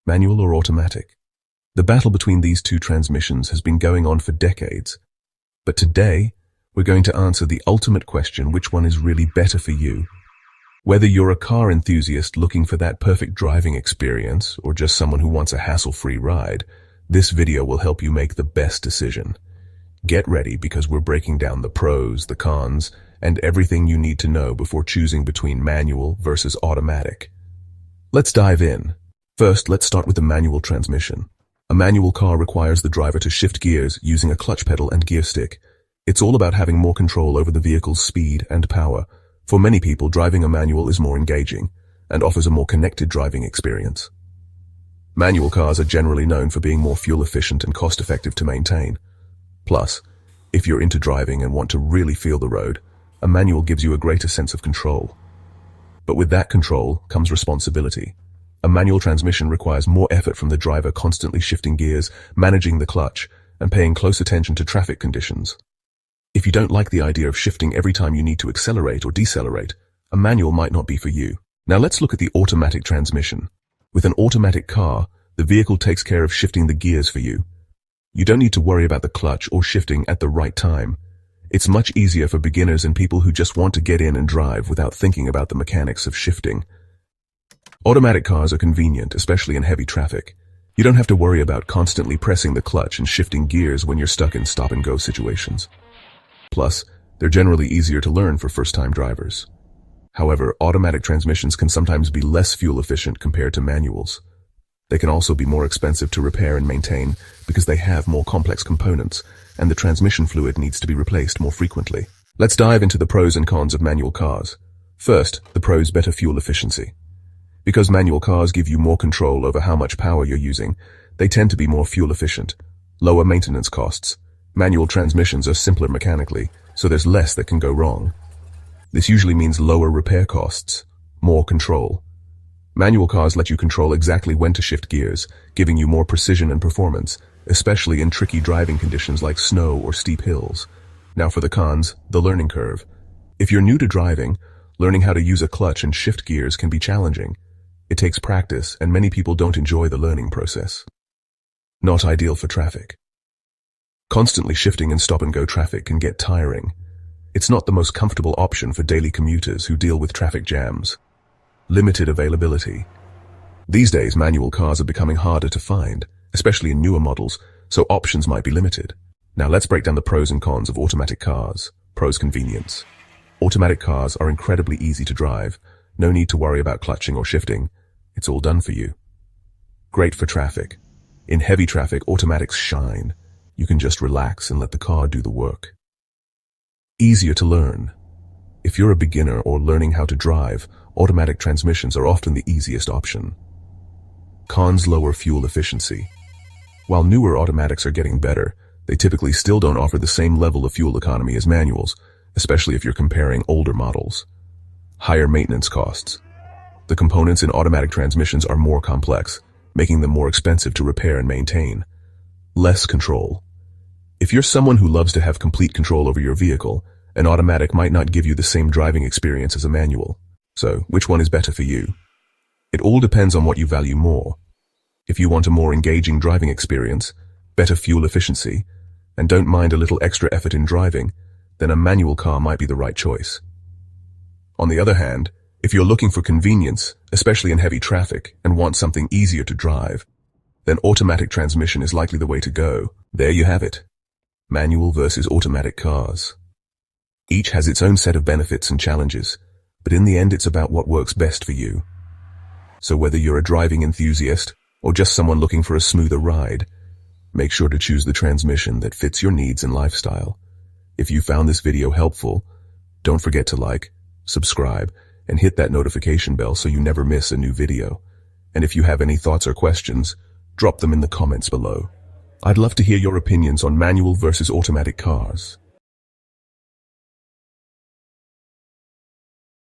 manual or automatic? The battle between these two transmissions has been going on for decades. But today, we're going to answer the ultimate question: which one is really better for you? Whether you're a car enthusiast looking for that perfect driving experience, or just someone who wants a hassle-free ride, this video will help you make the best decision. Get ready, because we're breaking down the pros, the cons, and everything you need to know before choosing between manual versus automatic. Let's dive in. First, let's start with the manual transmission. A manual car requires the driver to shift gears using a clutch pedal and gear stick. It's all about having more control over the vehicle's speed and power. For many people, driving a manual is more engaging and offers a more connected driving experience. Manual cars are generally known for being more fuel efficient and cost-effective to maintain. Plus, if you're into driving and want to really feel the road, a manual gives you a greater sense of control. But with that control comes responsibility. A manual transmission requires more effort from the driver, constantly shifting gears, managing the clutch, and paying close attention to traffic conditions. If you don't like the idea of shifting every time you need to accelerate or decelerate, a manual might not be for you. Now let's look at the automatic transmission. With an automatic car, the vehicle takes care of shifting the gears for you. You don't need to worry about the clutch or shifting at the right time. It's much easier for beginners and people who just want to get in and drive without thinking about the mechanics of shifting. Automatic cars are convenient, especially in heavy traffic. You don't have to worry about constantly pressing the clutch and shifting gears when you're stuck in stop-and-go situations. Plus, they're generally easier to learn for first-time drivers. However, automatic transmissions can sometimes be less fuel efficient compared to manuals. They can also be more expensive to repair and maintain because they have more complex components, and the transmission fluid needs to be replaced more frequently. Let's dive into the pros and cons of manual cars. First, the pros: better fuel efficiency. Because manual cars give you more control over how much power you're using, they tend to be more fuel efficient. Lower maintenance costs. Manual transmissions are simpler mechanically, so there's less that can go wrong. This usually means lower repair costs, more control. Manual cars let you control exactly when to shift gears, giving you more precision and performance, especially in tricky driving conditions like snow or steep hills. Now for the cons: the learning curve. If you're new to driving, learning how to use a clutch and shift gears can be challenging. It takes practice, and many people don't enjoy the learning process. Not ideal for traffic. Constantly shifting in stop-and-go traffic can get tiring. It's not the most comfortable option for daily commuters who deal with traffic jams. Limited availability. These days, manual cars are becoming harder to find, especially in newer models, so options might be limited. Now let's break down the pros and cons of automatic cars. Pros: convenience. Automatic cars are incredibly easy to drive. No need to worry about clutching or shifting. It's all done for you. Great for traffic. In heavy traffic, automatics shine. You can just relax and let the car do the work. Easier to learn. If you're a beginner or learning how to drive, automatic transmissions are often the easiest option. Cons: lower fuel efficiency. While newer automatics are getting better, they typically still don't offer the same level of fuel economy as manuals, especially if you're comparing older models. Higher maintenance costs. The components in automatic transmissions are more complex, making them more expensive to repair and maintain. Less control. If you're someone who loves to have complete control over your vehicle, an automatic might not give you the same driving experience as a manual. So, which one is better for you? It all depends on what you value more. If you want a more engaging driving experience, better fuel efficiency, and don't mind a little extra effort in driving, then a manual car might be the right choice. On the other hand, if you're looking for convenience, especially in heavy traffic, and want something easier to drive, then automatic transmission is likely the way to go. There you have it. Manual versus automatic cars. Each has its own set of benefits and challenges, but in the end it's about what works best for you. So whether you're a driving enthusiast or just someone looking for a smoother ride, make sure to choose the transmission that fits your needs and lifestyle. If you found this video helpful, don't forget to like, subscribe, and hit that notification bell so you never miss a new video. And if you have any thoughts or questions, drop them in the comments below. I'd love to hear your opinions on manual versus automatic cars.